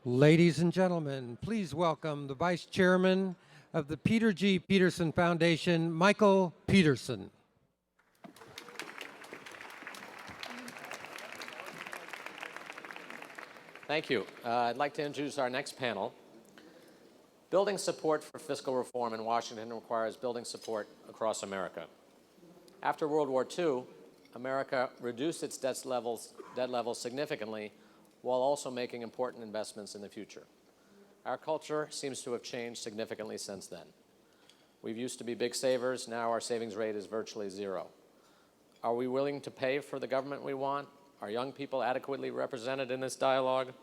Ladies and gentlemen, please welcome the Vice Chairman of the Peter G. Peterson Foundation, Michael Peterson. Thank you. I'd like to introduce our next panel. Building support for fiscal reform in Washington requires building support across America. After World War II, America reduced its debt levels significantly while also making important investments in the future. Our culture seems to have changed significantly since then. We've used to be big savers. Now our savings rate is virtually zero. Are we willing to pay for the government we want? Are young people adequately represented in this dialogue?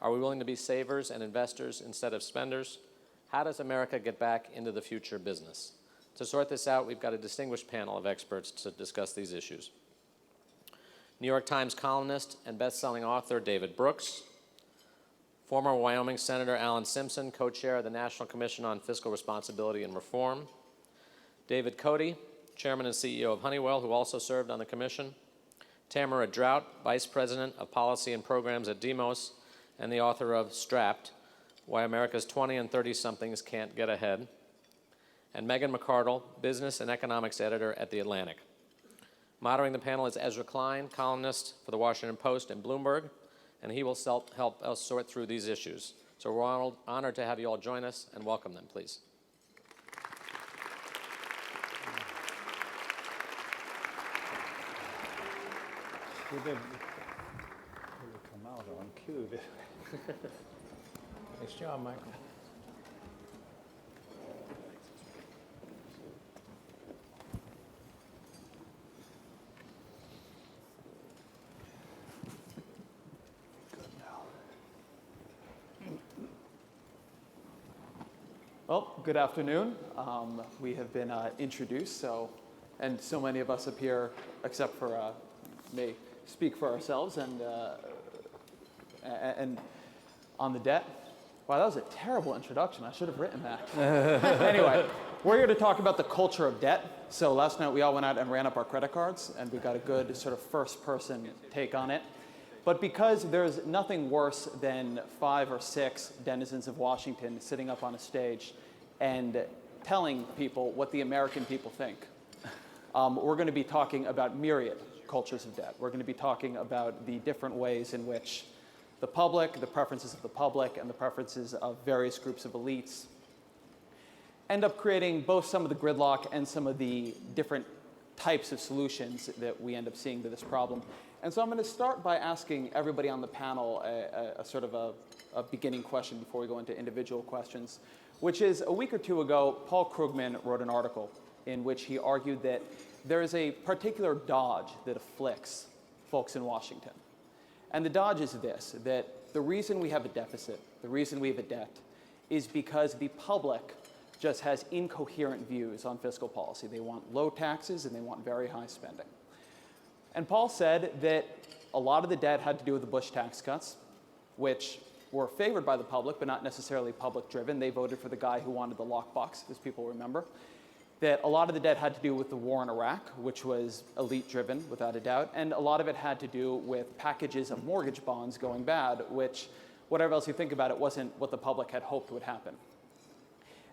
Are we willing to be savers and investors instead of spenders? How does America get back into the future business? To sort this out, we've got a distinguished panel of experts to discuss these issues. New York Times columnist and best-selling author David Brooks, former Wyoming Senator Alan Simpson, co-chair of the National Commission on Fiscal Responsibility and Reform, David Cote, chairman and CEO of Honeywell, who also served on the commission, Tamara Draut, vice president of policy and programs at Demos, and the author of Strapped, Why America's 20 and 30-somethings Can't Get Ahead, and McArdle, business and economics editor at The Atlantic. Moderating the panel is Ezra Klein, columnist for The Washington Post and Bloomberg, and he will help us sort through these issues. So we're honored to have you all join us, and welcome them, please. We didn't come out on cue. Nice job, Michael. Well, good afternoon. We have been introduced, and so many of us up here, except for me, speak for ourselves and on the debt. Wow, that was a terrible introduction. I should have written that. Anyway, we're here to talk about the culture of debt. So last night we all went out and ran up our credit cards, and we got a good sort of first-person take on it. But because there's nothing worse than 5 or 6 denizens of Washington sitting up on a stage and telling people what the American people think, we're going to be talking about myriad cultures of debt. We're going to be talking about the different ways in which the public, the preferences of the public, and the preferences of various groups of elites end up creating both some of the gridlock and some of the different types of solutions that we end up seeing to this problem. And so I'm going to start by asking everybody on the panel a sort of a beginning question before we go into individual questions, which is a week or two ago, Paul Krugman wrote an article in which he argued that there is a particular dodge that afflicts folks in Washington. And the dodge is this, that the reason we have a deficit, the reason we have a debt, is because the public just has incoherent views on fiscal policy. They want low taxes and they want very high spending. And Paul said that a lot of the debt had to do with the Bush tax cuts, which were favored by the public, but not necessarily public-driven. They voted for the guy who wanted the lockbox, as people remember. That a lot of the debt had to do with the war in Iraq, which was elite-driven, without a doubt, and a lot of it had to do with packages of mortgage bonds going bad, which, whatever else you think about it, wasn't what the public had hoped would happen.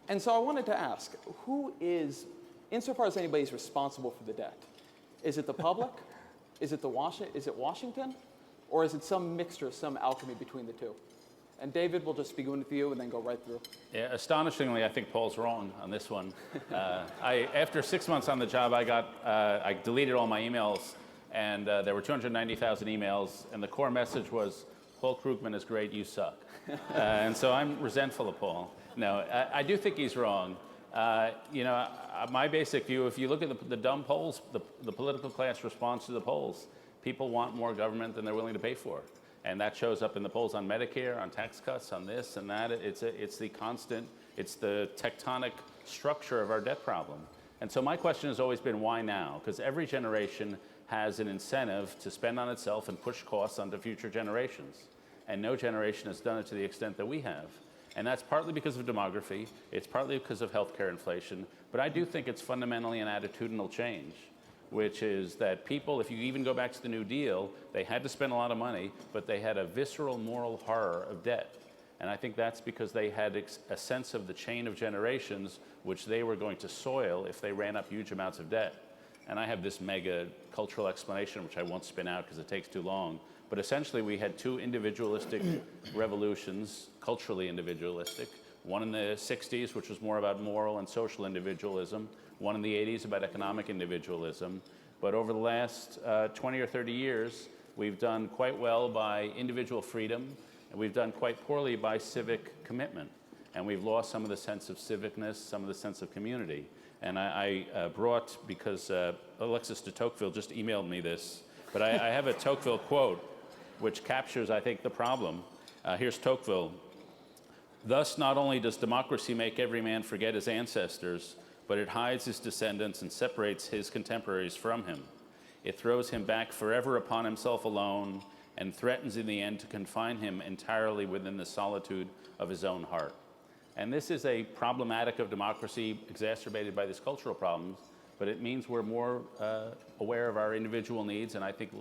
And so I wanted to ask, who is, insofar as anybody's responsible for the debt, is it the public? Is it Washington? Or is it some mixture, some alchemy between the two? And David, we'll just begin with you and then go right through. Yeah, astonishingly, I think Paul's wrong on this one. After 6 months on the job, I deleted all my emails, and there were 290,000 emails, and the core message was, Paul Krugman is great, you suck. And so I'm resentful of Paul. No, I do think he's wrong. My basic view, if you look at the dumb polls, the political class response to the polls, people want more government than they're willing to pay for. And that shows up in the polls on Medicare, on tax cuts, on this and that. It's the tectonic structure of our debt problem. And so my question has always been, why now? Because every generation has an incentive to spend on itself and push costs onto future generations. And no generation has done it to the extent that we have. And that's partly because of demography. It's partly because of healthcare inflation. But I do think it's fundamentally an attitudinal change. which is that people, if you even go back to the New Deal, they had to spend a lot of money, but they had a visceral moral horror of debt. And I think that's because they had a sense of the chain of generations which they were going to soil if they ran up huge amounts of debt. And I have this mega cultural explanation, which I won't spin out because it takes too long. But essentially, we had two individualistic revolutions, culturally individualistic. One in the 60s, which was more about moral and social individualism. One in the 80s about economic individualism. But over the last 20 or 30 years, we've done quite well by individual freedom, and we've done quite poorly by civic commitment. And we've lost some of the sense of civicness, some of the sense of community. And I brought, because Alexis de Tocqueville just emailed me this, but I have a Tocqueville quote which captures, I think, the problem. Here's Tocqueville. Thus, not only does democracy make every man forget his ancestors, but it hides his descendants and separates his contemporaries from him. It throws him back forever upon himself alone and threatens in the end to confine him entirely within the solitude of his own heart. And this is a problematic of democracy exacerbated by these cultural problems, but it means we're more aware of our individual needs, and I think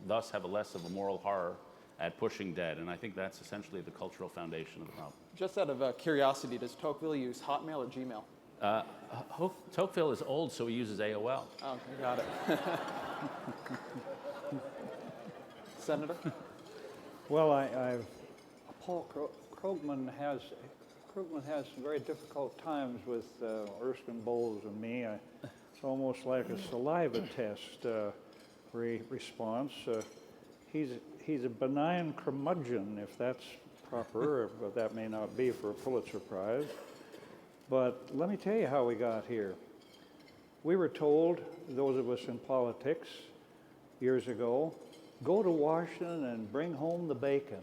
thus have a less of a moral horror at pushing debt. And I think that's essentially the cultural foundation of the problem. Just out of curiosity, does Tocqueville use Hotmail or Gmail? Tocqueville is old, so he uses AOL. Oh, okay, got it. Senator? Well, Paul Krugman has some very difficult times with Erskine Bowles and me. It's almost like a saliva test response. He's a benign curmudgeon, if that's proper, but that may not be for a Pulitzer Prize. But let me tell you how we got here. We were told, those of us in politics years ago, go to Washington and bring home the bacon.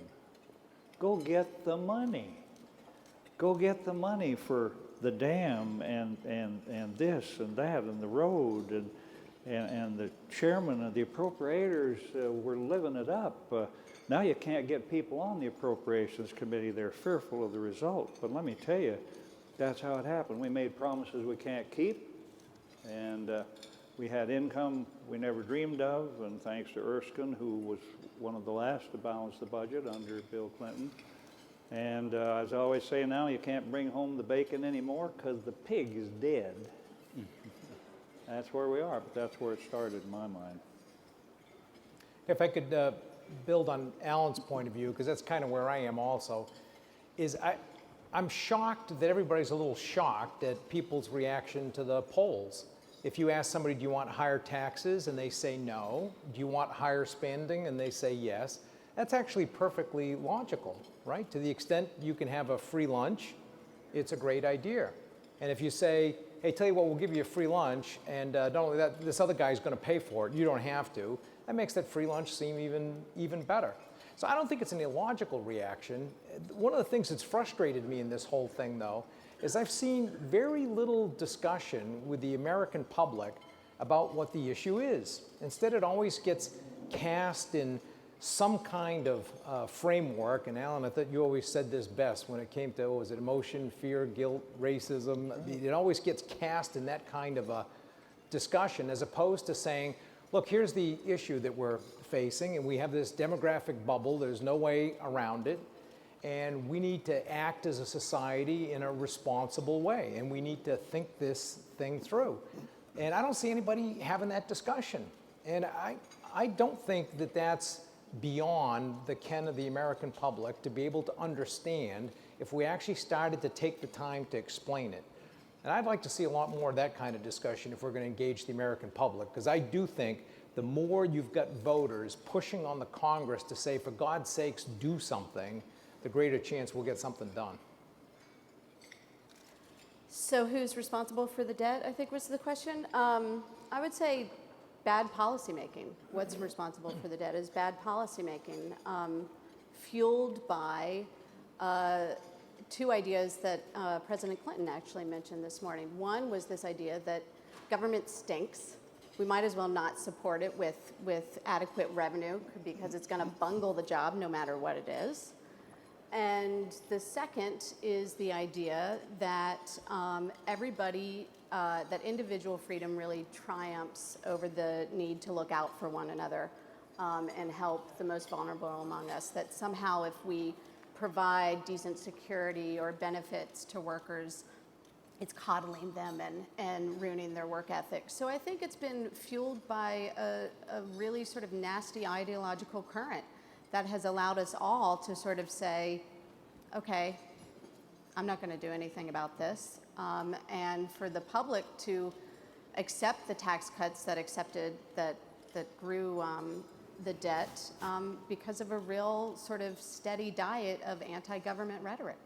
Go get the money. Go get the money for the dam and this and that and the road and the chairman of the appropriators were living it up. Now you can't get people on the appropriations committee. They're fearful of the result. But let me tell you, that's how it happened. We made promises we can't keep, and we had income we never dreamed of, and thanks to Erskine, who was one of the last to balance the budget under Bill Clinton. And as I always say now, you can't bring home the bacon anymore because the pig is dead. That's where we are, but that's where it started in my mind. If I could build on Alan's point of view, because that's kind of where I am also, is I'm shocked that everybody's a little shocked at people's reaction to the polls. If you ask somebody, do you want higher taxes? And they say no. Do you want higher spending? And they say yes. That's actually perfectly logical, right? To the extent you can have a free lunch, it's a great idea. And if you say, hey, tell you what, we'll give you a free lunch, and not only that, this other guy's going to pay for it, you don't have to, that makes that free lunch seem even better. So I don't think it's an illogical reaction. One of the things that's frustrated me in this whole thing, though, is I've seen very little discussion with the American public about what the issue is. Instead, it always gets cast in some kind of framework, and Alan, I thought you always said this best when it came to, was it emotion, fear, guilt, racism? It always gets cast in that kind of a discussion, as opposed to saying, look, here's the issue that we're facing, and we have this demographic bubble, there's no way around it, and we need to act as a society in a responsible way, and we need to think this thing through. And I don't see anybody having that discussion. And I don't think that that's beyond the ken of the American public to be able to understand if we actually started to take the time to explain it. And I'd like to see a lot more of that kind of discussion if we're going to engage the American public, because I do think the more you've got voters pushing on the Congress to say, for God's sakes, do something, the greater chance we'll get something done. So who's responsible for the debt, I think was the question. I would say bad policymaking. What's responsible for the debt is bad policymaking, fueled by two ideas that President Clinton actually mentioned this morning. One was this idea that government stinks. We might as well not support it with adequate revenue because it's going to bungle the job no matter what it is. And the second is the idea that that individual freedom really triumphs over the need to look out for one another and help the most vulnerable among us. That somehow if we provide decent security or benefits to workers, it's coddling them and ruining their work ethic. So I think it's been fueled by a really sort of nasty ideological current that has allowed us all to sort of say, okay, I'm not going to do anything about this. And for the public to accept the tax cuts that grew the debt because of a real sort of steady diet of anti-government rhetoric.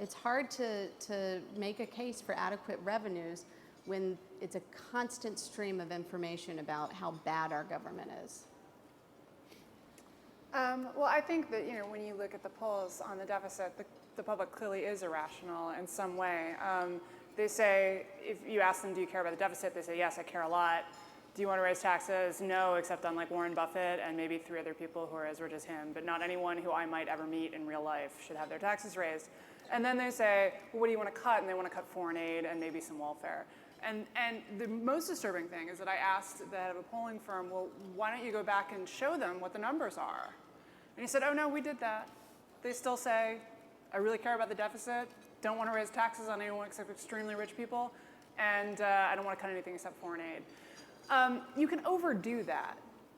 It's hard to make a case for adequate revenues when it's a constant stream of information about how bad our government is. Well, I think that, when you look at the polls on the deficit, the public clearly is irrational in some way. They say, if you ask them, do you care about the deficit? They say, yes, I care a lot. Do you want to raise taxes? No, except on like Warren Buffett and maybe 3 other people who are as rich as him, but not anyone who I might ever meet in real life should have their taxes raised. And then they say, well, what do you want to cut? And they want to cut foreign aid and maybe some welfare. And the most disturbing thing is that I asked the head of a polling firm, well, why don't you go back and show them what the numbers are? And he said, oh, no, we did that. They still say, I really care about the deficit, don't want to raise taxes on anyone except extremely rich people, and I don't want to cut anything except foreign aid. You can overdo that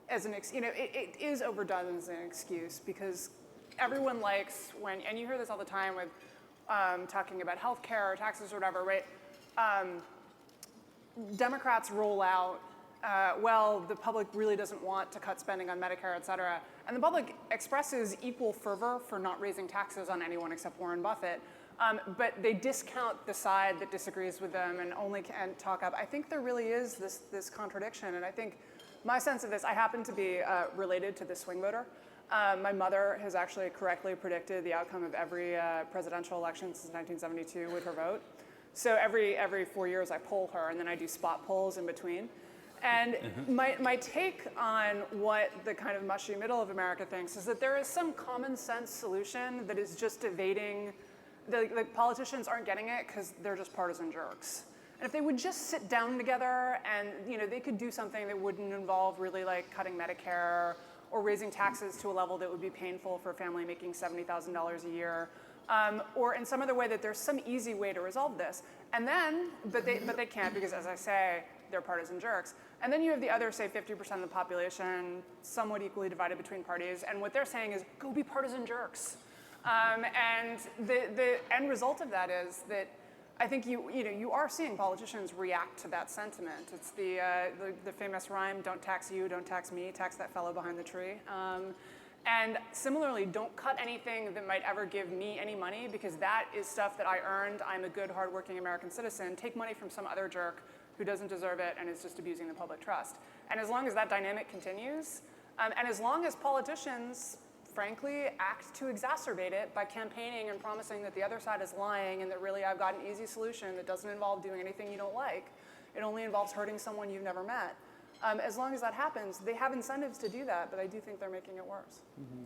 as an it is overdone as an excuse because everyone likes and you hear this all the time with talking about healthcare or taxes or whatever, right? Democrats roll out, the public really doesn't want to cut spending on Medicare, et cetera. And the public expresses equal fervor for not raising taxes on anyone except Warren Buffett. But they discount the side that disagrees with them and only can talk up. I think there really is this contradiction. And I think my sense of this, I happen to be related to the swing voter. My mother has actually correctly predicted the outcome of every presidential election since 1972 with her vote. So every 4 years I poll her, and then I do spot polls in between. And my take on what the kind of mushy middle of America thinks is that there is some common sense solution that is just evading, the politicians aren't getting it because they're just partisan jerks. And if they would just sit down together and they could do something that wouldn't involve really like cutting Medicare or raising taxes to a level that would be painful for a family making $70,000 a year, or in some other way that there's some easy way to resolve this. And then, but they can't because, as I say, they're partisan jerks. And then you have the other, say, 50% of the population, somewhat equally divided between parties, and what they're saying is, go be partisan jerks. And the end result of that is that I think you are seeing politicians react to that sentiment. It's the famous rhyme, don't tax you, don't tax me, tax that fellow behind the tree. And similarly, don't cut anything that might ever give me any money because that is stuff that I earned. I'm a good, hardworking American citizen. Take money from some other jerk who doesn't deserve it and is just abusing the public trust. And as long as that dynamic continues, and as long as politicians, frankly, act to exacerbate it by campaigning and promising that the other side is lying and that really I've got an easy solution that doesn't involve doing anything you don't like, it only involves hurting someone you've never met. As long as that happens, they have incentives to do that, but I do think they're making it worse. Mm-hmm.